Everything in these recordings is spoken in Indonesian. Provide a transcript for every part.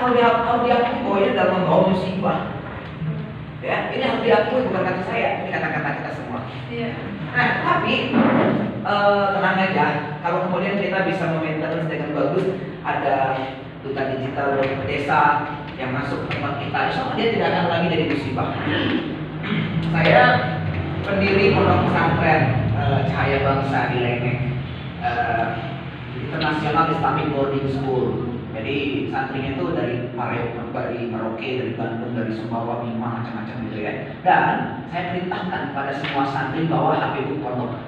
harus diakui bahwa ini dalam membawa musibah. Ya, ini harus diakui, bukan kata saya, ini kata-kata kita semua. Nah, tapi tenang aja, kalau kemudian kita bisa memaintain dengan bagus, ada duta digital desa yang masuk ke tempat kita, insya Allah dia tidak akan lagi jadi musibah. Saya pendiri pondok pesantren Cahaya Bangsa di Lengeng, International Islamic Boarding School. Jadi santrinya itu dari Merauke, dari Bandung, dari Sumbawa, Bima, macam-macam gitu ya. Dan saya perintahkan pada semua santri bawa HP ke pondok,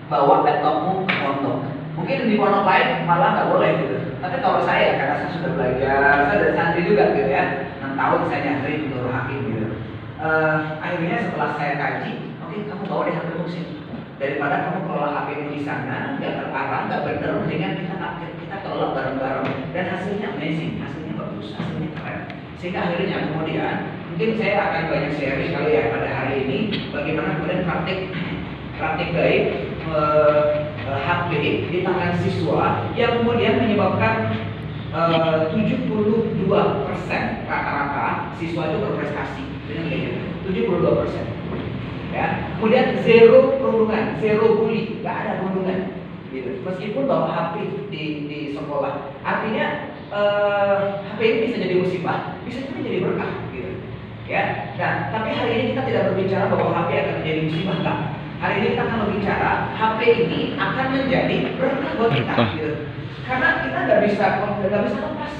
bawa laptopmu ke pondok. Mungkin di pondok lain malah nggak boleh gitu. Tapi kalau saya, karena saya sudah belajar, saya dari santri juga gitu ya, 6 tahun saya nyantri di Nurul Hakim gitu. Akhirnya setelah saya kaji, oke, kamu bawa deh HP-mu sini. Daripada kamu kelola HP-mu di sana, nggak terarah, nggak bener, mendingan kita kelola bareng-bareng. Dan hasilnya amazing, hasilnya bagus, hasilnya keren. Sehingga akhirnya kemudian mungkin saya akan banyak sharing kali ya pada hari ini bagaimana kemudian praktik baik HP di tangan siswa yang kemudian menyebabkan 72% rata-rata siswa itu berprestasi dengan kayak 72%. Ya, kemudian zero perundungan, zero bully, nggak ada perundungan, gitu. Meskipun bawa HP di sekolah, artinya HP ini bisa jadi musibah, bisa juga jadi berkah, gitu. Ya, nah, tapi hari ini kita tidak berbicara bahwa HP akan menjadi musibah, enggak. Hari ini kita akan berbicara HP ini akan menjadi berkah buat kita, gitu. Karena kita nggak bisa lepas.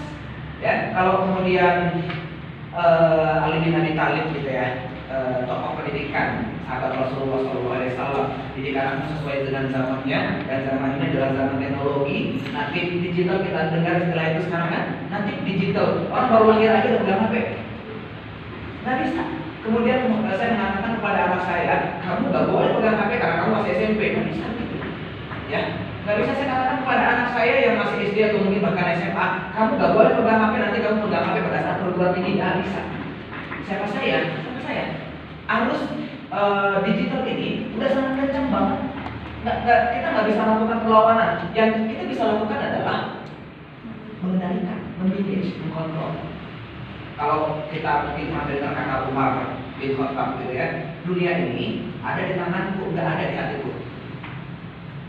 Ya, kalau kemudian Ali bin Abi Thalib gitu ya, tokoh pendidikan sahabat Rasulullah SAW, didikan sesuai dengan zamannya, dan zaman ini adalah zaman teknologi. Nanti digital, kita dengar istilah itu sekarang kan, nanti digital, orang baru lahir aja udah pegang HP, nggak bisa. Kemudian saya mengatakan kepada anak saya, kamu nggak boleh pegang HP karena kamu masih SMP, nggak bisa gitu, ya. Nggak bisa saya katakan kepada anak saya yang masih SD atau mungkin bahkan SMA, kamu nggak boleh pegang HP, nanti kamu pegang HP pada saat perguruan tinggi, nggak bisa. Siapa saya harus digital ini udah sangat kencang banget. Kita nggak bisa melakukan perlawanan. Yang kita bisa lakukan adalah mengendalikan, memanage, mengkontrol. Kalau kita mungkin pernah dengar kata Umar bin Khattab gitu ya, dunia ini ada di tanganku, nggak ada di hatiku.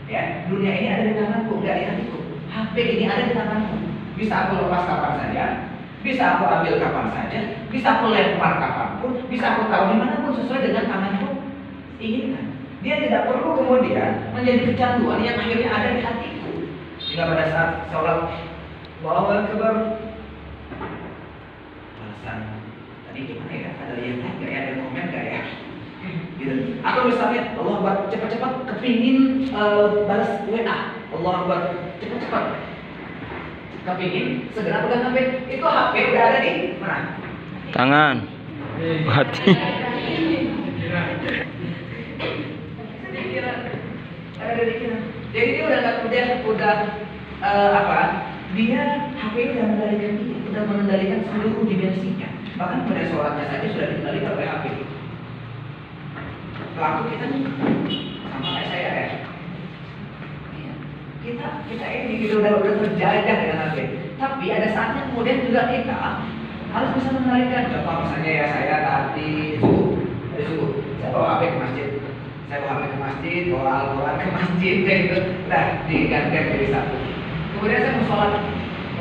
Ya, dunia ini ada di tanganku, nggak di hatiku. HP ini ada di tanganku, bisa aku lepas kapan saja, bisa aku ambil kapan saja, bisa aku lempar kapanpun, bisa aku taruh dimanapun sesuai dengan tanganku inginkan. Dia tidak perlu kemudian menjadi kecanduan yang akhirnya ada di hatiku. Jika pada saat sholat Allahu Akbar, alasan tadi gimana ya? Ada yang lain nggak ya? Ada komen nggak ya? Gitu. Atau misalnya Allah Akbar, cepat-cepat kepingin balas WA, Allah Akbar, cepat-cepat kepingin segera pegang HP. Itu HP udah ada di mana? Tangan, hati. Ada di pikiran. Jadi dia udah nggak Dia HP ini udah mengendalikan dia, udah mengendalikan seluruh dimensinya. Bahkan pada sholatnya saja sudah dikendalikan oleh HP. Pelaku kita sama kayak saya ya. Kita ini gitu udah terjajah dengan HP. Tapi ada saatnya kemudian juga kita harus bisa mengendalikan. Contoh misalnya ya, saya tadi subuh, saya bawa HP ke masjid. Saya bawa HP ke masjid, bawa Al-Quran ke masjid, kayak gitu. Udah diganti jadi satu. Kemudian saya mau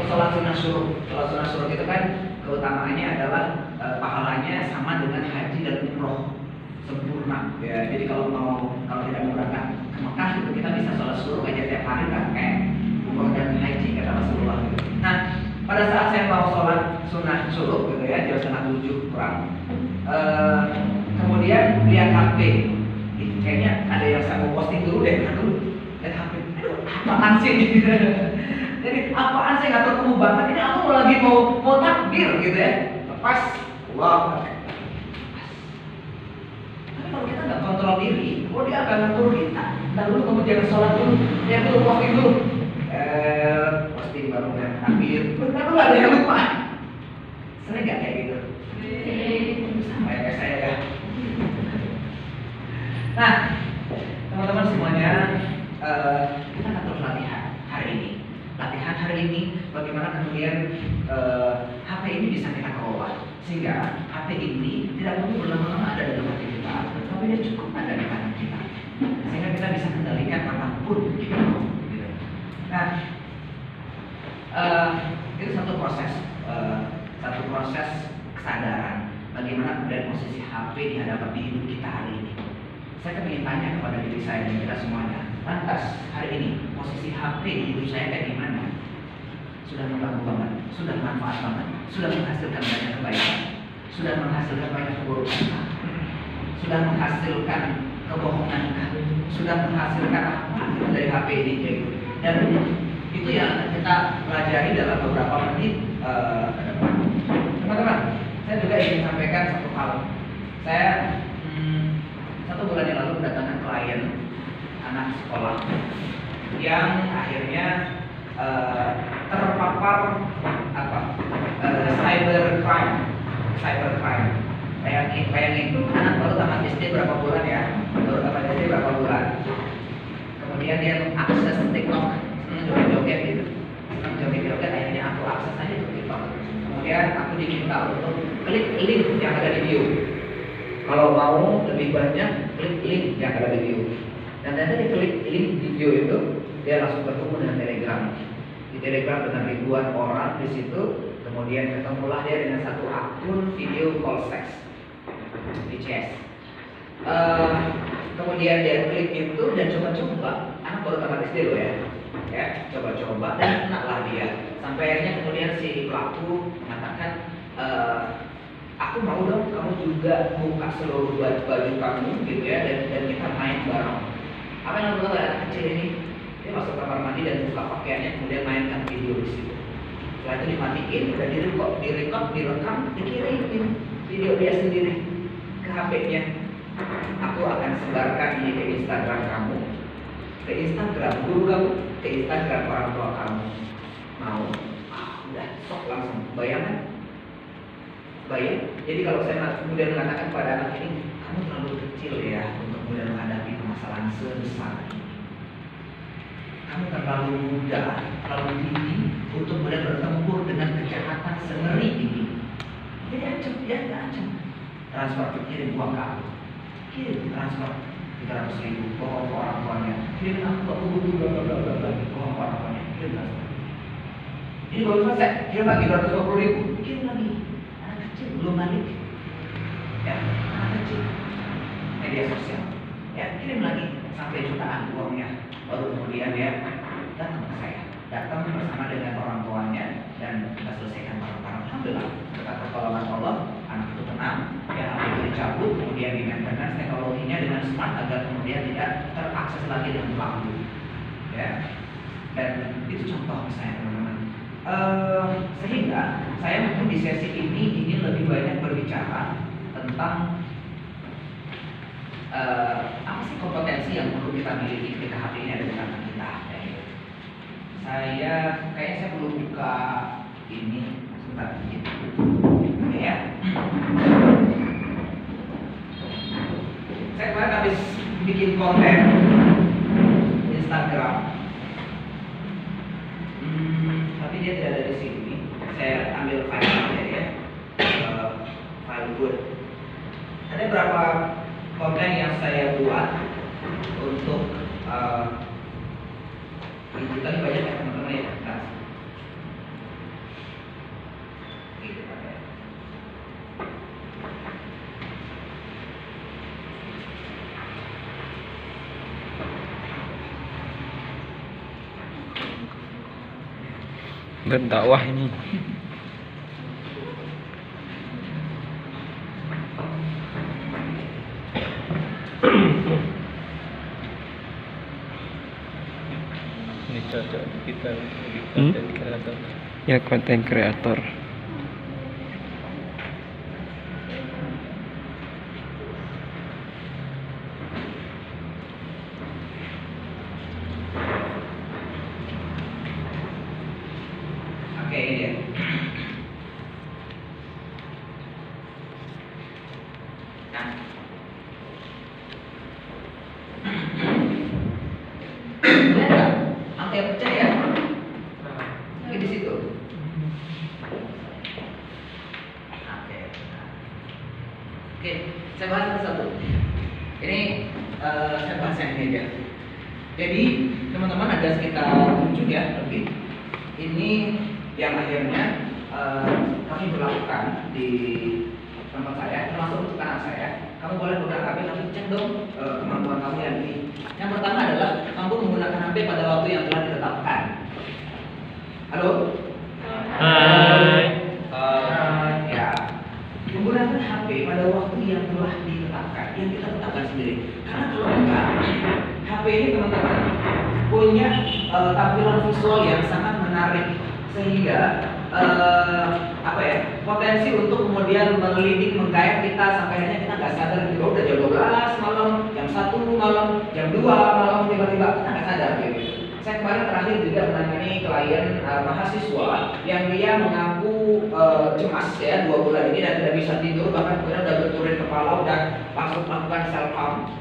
sholat sunnah syuruk. Sholat sunnah syuruk itu kan keutamaannya adalah pahalanya sama dengan haji dan umroh sempurna. Ya, jadi kalau tidak mau berangkat ke Mekah itu kita bisa sholat syuruk aja tiap hari kan, kayak umroh dan haji kata Rasulullah. Gitu. Nah, pada saat saya mau sholat sunnah syuruk gitu ya, jam 6:30 kurang. Kemudian lihat HP. Kayaknya ada yang saya mau posting dulu deh, lihat HP. Aduh, apaan sih? Jadi apaan sih, nggak ketemu banget. Ini aku lagi mau takbir gitu ya. Lepas, wow. Tapi kalau kita nggak kontrol diri, dia akan ngatur kita. Dan dulu kamu jangan sholat dulu, ya dulu posting dulu. Posting baru lihat takbir. Lalu ada yang lupa. Sering nggak kayak gitu? Sama ya kayak saya ya. Nah, teman-teman semuanya, kita akan terus latihan hari ini. Latihan hari ini, bagaimana kemudian HP ini bisa kita kelola, sehingga HP ini tidak perlu berlama-lama ada dalam hati kita, tapi dia cukup ada di tangan kita, sehingga kita bisa kendalikan apapun kita mau. Gitu. Nah, itu satu proses kesadaran bagaimana kemudian posisi HP di hadapan hidup kita hari ini. Saya ingin tanya kepada diri saya dan kita semuanya, lantas hari ini posisi HP di hidup saya kayak gimana? Sudah mengganggu banget, sudah manfaat banget, sudah menghasilkan banyak kebaikan, sudah menghasilkan banyak keburukan, sudah menghasilkan kebohongan, sudah menghasilkan apa dari HP ini gitu. Dan itu yang kita pelajari dalam beberapa menit ke depan. Teman-teman, saya juga ingin sampaikan satu hal. Saya 1 bulan yang lalu mendatangkan klien anak sekolah yang akhirnya terpapar cybercrime. Bayangin anak baru tamat SD berapa bulan ya? Baru tamat SD berapa bulan? Kemudian dia mengakses TikTok, joget-joget gitu. Joget-joget, akhirnya aku akses aja ke TikTok. Kemudian aku diminta untuk klik link yang ada di bio. Kalau mau lebih banyak, klik link yang ada di bio. Dan nanti klik link di bio itu, dia langsung bertemu dengan Telegram. Di Telegram dengan ribuan orang di situ, kemudian ketemulah dia dengan satu akun video call sex, VCS. Kemudian dia klik itu dan coba-coba, anak baru tamat SD loh ya, coba-coba dan kenaklah dia. Sampai akhirnya kemudian si pelaku mengatakan, aku mau dong kamu juga buka seluruh baju kamu gitu ya, dan kita main bareng. Apa yang dilakukan oleh anak kecil ini? Dia masuk kamar mandi dan buka pakaiannya, kemudian mainkan video di situ. Setelah itu dimatiin, udah direkam, dikirimin video dia sendiri ke HP-nya. Aku akan sebarkan ini ke Instagram kamu, ke Instagram guru kamu, ke Instagram orang tua kamu. Mau? Udah sok langsung. Bayang. Jadi kalau saya kemudian mengatakan pada anak ini, kamu terlalu kecil ya untuk kemudian menghadapi permasalahan sebesar ini. Kamu terlalu muda, terlalu tinggi untuk kemudian bertempur dengan kejahatan sengeri ini. Jadi ancam. Transfer kirim uang ke aku. Kirim transfer 300.000, bohong ke orang tuanya. Kirim aku bohong ke orang tuanya. Kirim transfer. Ini baru selesai, kirim lagi 250.000. Kirim lagi. Anak kecil belum balik. Ya, anak kecil. Media sosial. Ya, kirim lagi sampai jutaan uangnya. Baru kemudian dia datang ke saya, datang bersama dengan orang tuanya dan kita selesaikan bareng-bareng. Alhamdulillah, berkat pertolongan Allah, anak itu tenang, ya HP itu dicabut, kemudian di-maintenance teknologinya dengan smart agar kemudian tidak terakses lagi dengan pelaku. Ya, dan itu contoh misalnya teman-teman. Sehingga saya mungkin di sesi ini ingin lebih banyak berbicara tentang apa sih kompetensi yang perlu kita miliki ketika HP ini ada di tangan kita. Kayaknya saya perlu buka ini sebentar sedikit. Oke ya. Saya kemarin habis bikin konten Instagram, tapi dia tidak ada di sini. Saya ambil file aja ya, file Word. Ada berapa konten yang saya buat untuk digital banyak ya teman-teman ya. Nah, gitu pakai. Berdakwah ini. Ini cocok kita jadi konten kreator. Ya, konten kreator. Oke, ini dia. Nah, lihat nggak? Angka yang pecah ya? Lagi di situ. Oke, saya bahas satu-satu. Ini saya bahas yang ini aja. Jadi teman-teman ada sekitar 7 ya lebih. Ini yang akhirnya kami berlakukan di tempat saya, termasuk untuk anak saya. Kamu boleh pegang HP, tapi cek dong kemampuan kamu yang ini. Yang pertama adalah mampu menggunakan HP pada waktu yang telah ditetapkan. Halo? Hai. Ya. Menggunakan HP pada waktu yang telah ditetapkan, yang kita tetapkan sendiri. Karena kalau enggak, HP ini teman-teman punya tampilan visual yang sangat menarik sehingga potensi untuk kemudian melidik menggait kita sampai akhirnya kita nggak sadar gitu, udah jam 12 malam, jam 1 malam, jam 2 malam tiba-tiba kita nggak sadar gitu. Saya kemarin terakhir juga menangani klien mahasiswa yang dia mengaku cemas ya 2 bulan ini dan tidak bisa tidur, bahkan kemudian udah benturin kepala, udah langsung melakukan self harm,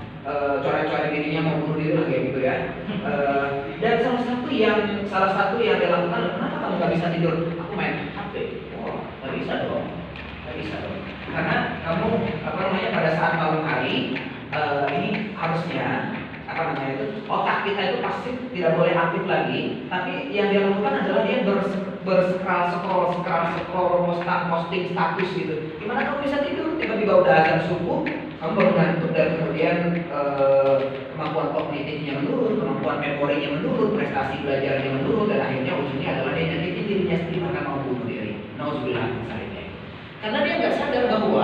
coret-coret dirinya mau bunuh diri lah kayak gitu ya. Dan salah satu yang dia lakukan, kenapa kamu nggak bisa tidur? Aku main HP. Oh, nggak bisa dong, nggak bisa dong. Karena kamu pada saat malam hari ini harusnya otak kita itu pasti tidak boleh aktif lagi, tapi yang dia lakukan adalah dia posting status gitu. Gimana kamu bisa tidur? Tiba-tiba udah azan subuh, kamu baru ngantuk dan kemudian kemampuan kognitifnya menurun, kemampuan memorinya menurun, prestasi belajarnya menurun, dan akhirnya ujungnya adalah dia nyakitin dirinya sendiri karena mau bunuh diri. Nauzubillah min dzalik. Karena dia nggak sadar bahwa